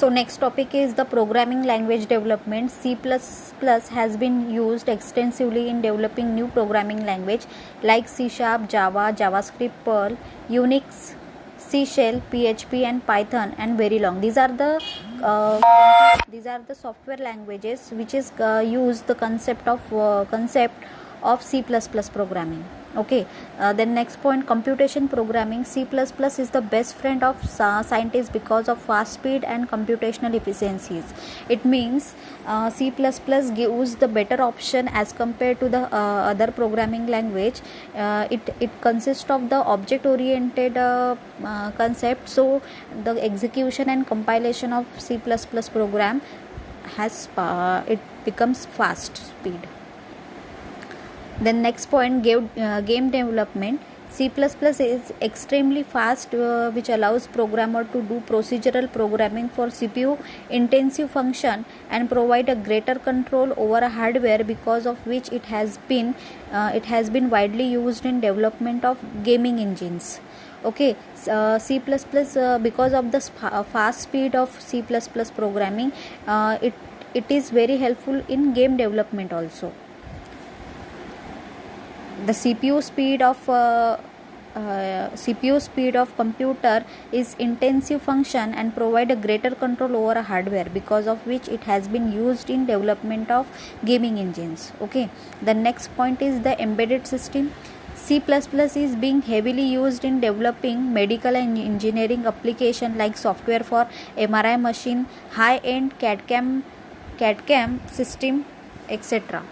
So next topic is the programming language development. C++ has been used extensively in developing new programming language like C#, Java, JavaScript, Perl, Unix, C Shell, PHP, and Python, and very long. These are the software languages which is use the concept of C++ programming. Okay, then next point, computation programming. C++ is the best friend of scientists because of fast speed and computational efficiencies. It means C++ gives the better option as compared to the other programming language. It consists of the object oriented concept, so the execution and compilation of C++ program has it becomes fast speed. Then next point, game development. C++ is extremely fast, which allows programmer to do procedural programming for CPU intensive function and provide a greater control over a hardware, because of which it has been widely used in development of gaming engines. Okay, C++ because of the fast speed of C++ programming, it is very helpful in game development also. The CPU speed of computer is intensive function and provide a greater control over a hardware, because of which it has been used in development of gaming engines. Okay, the next point is the embedded system. C++ is being heavily used in developing medical and engineering application like software for MRI machine, high-end CAD/CAM system, etc.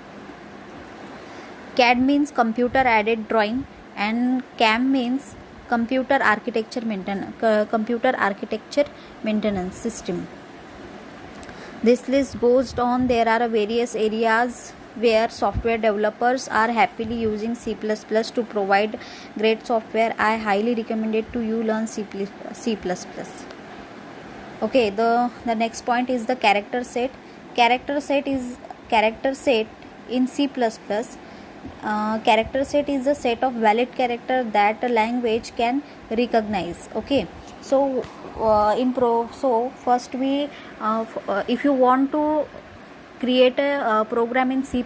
CAD means computer aided drawing, and CAM means computer architecture maintenance system. This list goes on. There are various areas where software developers are happily using C++ to provide great software. I highly recommend it to you learn C++. Okay, the next point is the character set. Character set in C++. Character set is a set of valid character that a language can recognize. Okay, so first we if you want to create a program in C++,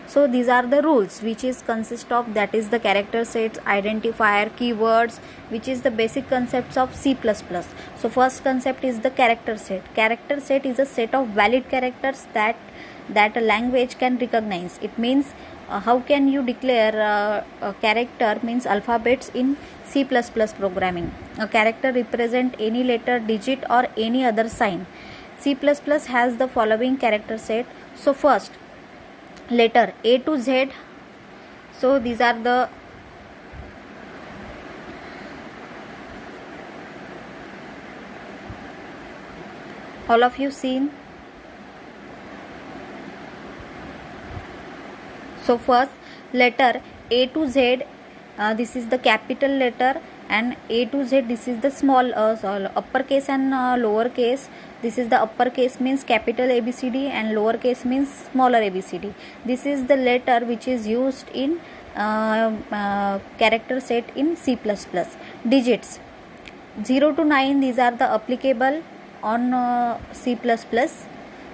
so these are the rules which is consist of, that is the character sets, identifier, keywords, which is the basic concepts of C++. So first concept is the character set. Character set is a set of valid characters that a language can recognize. It means how can you declare a character means alphabets in C++ programming. A character represent any letter, digit, or any other sign. C++ has the following character set. So first, letter A to Z. So these are the all of you seen. So first, letter A to Z, this is the capital letter, and A to Z, this is the small uppercase and lowercase. This is the uppercase means capital ABCD and lowercase means smaller ABCD. This is the letter which is used in character set in C++. Digits 0 to 9, these are the applicable on C++.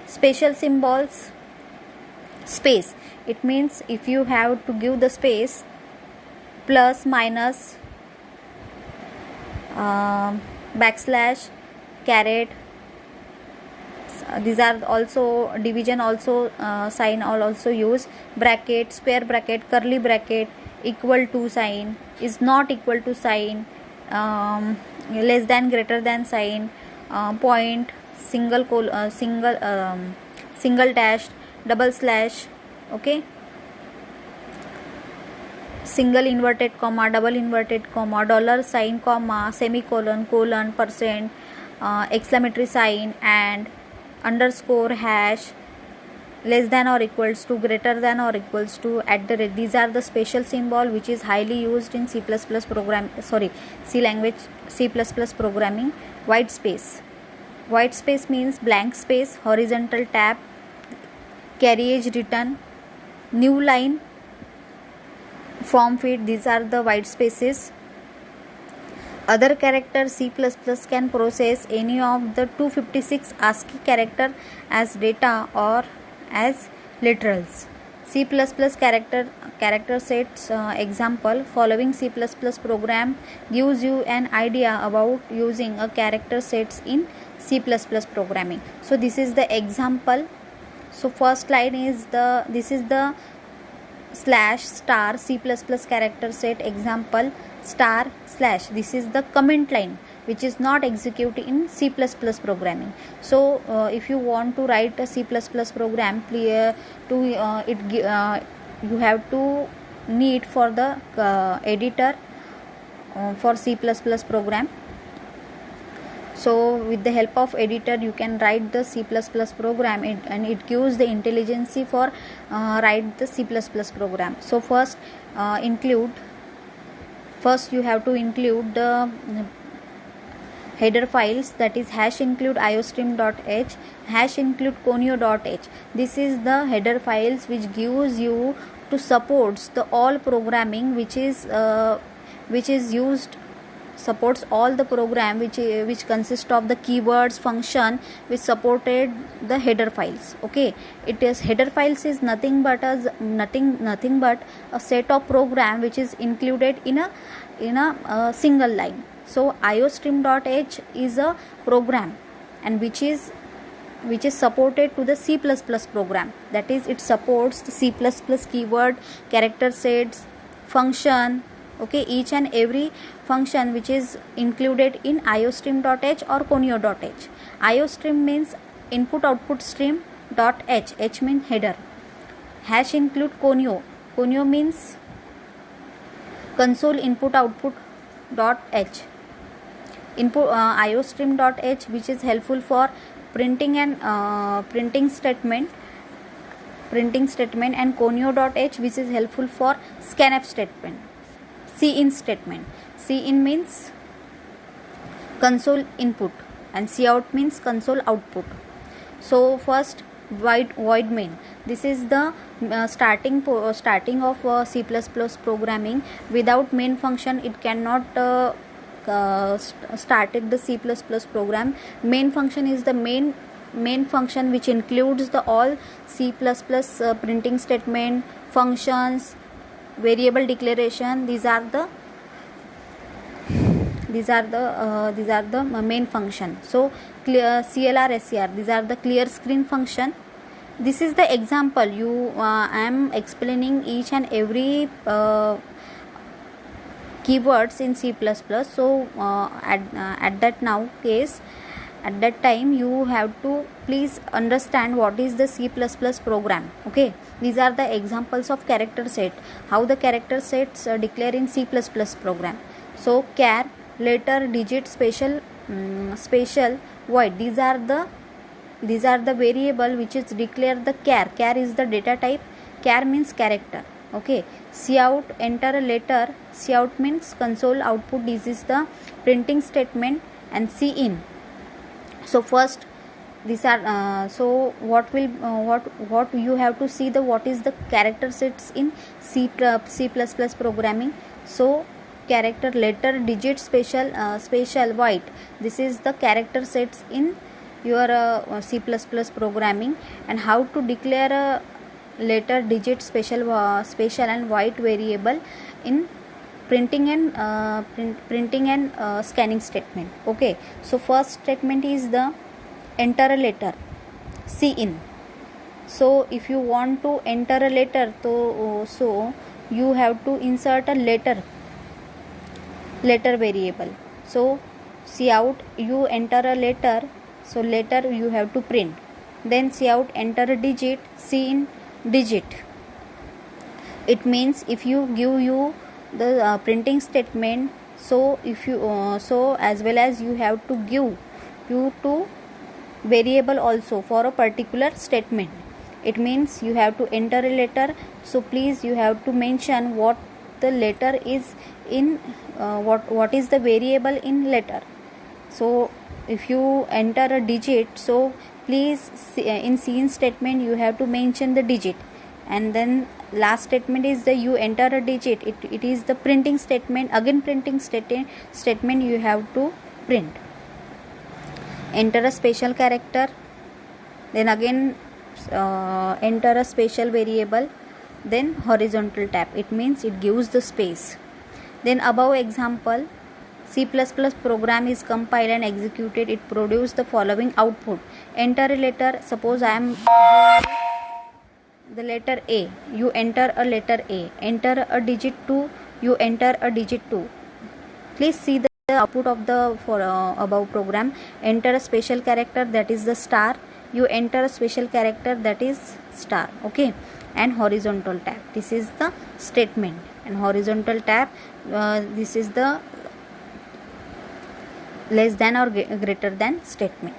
Special symbols, space, it means if you have to give the space, plus, minus, backslash, caret, these are also division also sign also use, bracket, square bracket, curly bracket, equal to sign, is not equal to sign, less than, greater than sign, point, single dash, double slash. Okay, single inverted comma, double inverted comma, dollar sign, comma, semicolon, colon, percent, exclamatory sign, and underscore, hash, less than or equals to, greater than or equals to, @ These are the special symbol which is highly used in C programming. White space means blank space, horizontal tab, carriage written, new line, form feed. These are the white spaces. Other character C++ can process any of the 256 ASCII character as data or as literals. C++ character sets example. Following C++ program gives you an idea about using a character sets in C++ programming. So this is the example. So first line is this is the slash star C++ character set example star slash. This is the comment line which is not executed in C++ programming. So if you want to write a C++ program, you have to need for the editor for C++ program. So with the help of editor you can write the C++ program, and it gives the intelligence for write the C++ program. So first you have to include the header files, that is #include iostream.h, #include conio.h. This is the header files which gives you to supports the all programming which is used, supports all the program which consist of the keywords function which supported the header files. Okay, it is header files is nothing but a set of program which is included in a single line. So iostream.h is a program and which is supported to the C++ program, that is it supports the C++ keyword, character sets, function. Okay, each and every function which is included in iostream.h or conio.h. iostream means input output stream dot h means header. #include conio means console input output dot h. iostream.h which is helpful for printing and printing statement, and conio.h which is helpful for scanf statement, cin statement. Cin means console input and cout means console output. So first void main. This is the starting of C++ programming. Without main function it cannot started the C++ program. Main function is the main function which includes the all C++ printing statement, functions, variable declaration. These are the main function. So CLR, SCR, these are the clear screen function. This is the example. I am explaining each and every keywords in C++. So at that time you have to please understand what is the C++ program. Okay, these are the examples of character set, how the character sets declare in C++ program. So char, letter, digit, special, void, these are the variable which is declare the char is the data type. Char means character. Okay, cout, enter a letter, cout means console output, this is the printing statement, and cin. So first these are so what you have to see the what is the character sets in C++ programming. So character, letter, digit, special, void, this is the character sets in your C++ programming. And how to declare a letter, digit, special and void variable in printing and scanning statement. Okay, so first statement is the enter a letter, cin. So if you want to enter a letter, so you have to insert a letter variable. So cout, you enter a letter, so letter you have to print. Then cout, enter a digit, cin, digit. It means if you give you the printing statement, so if you so as well as you have to give you to variable also for a particular statement. It means you have to enter a letter, so please you have to mention what the letter is in what is the variable in letter. So if you enter a digit, so please in cin statement you have to mention the digit. And then last statement is the you enter a digit, it is the printing statement. Again printing statement you have to print. Enter a special character, then again enter a special variable, then horizontal tab, it means it gives the space. Then above example, C++ program is compiled and executed, it produces the following output. Enter a letter, suppose I am the letter A, you enter a letter A. Enter a digit 2, you enter a digit 2. Please see the output of the above program. Enter a special character, that is the star. You enter a special character, that is star. Okay, and horizontal tab, this is the statement. And horizontal tab, this is the less than or greater than statement.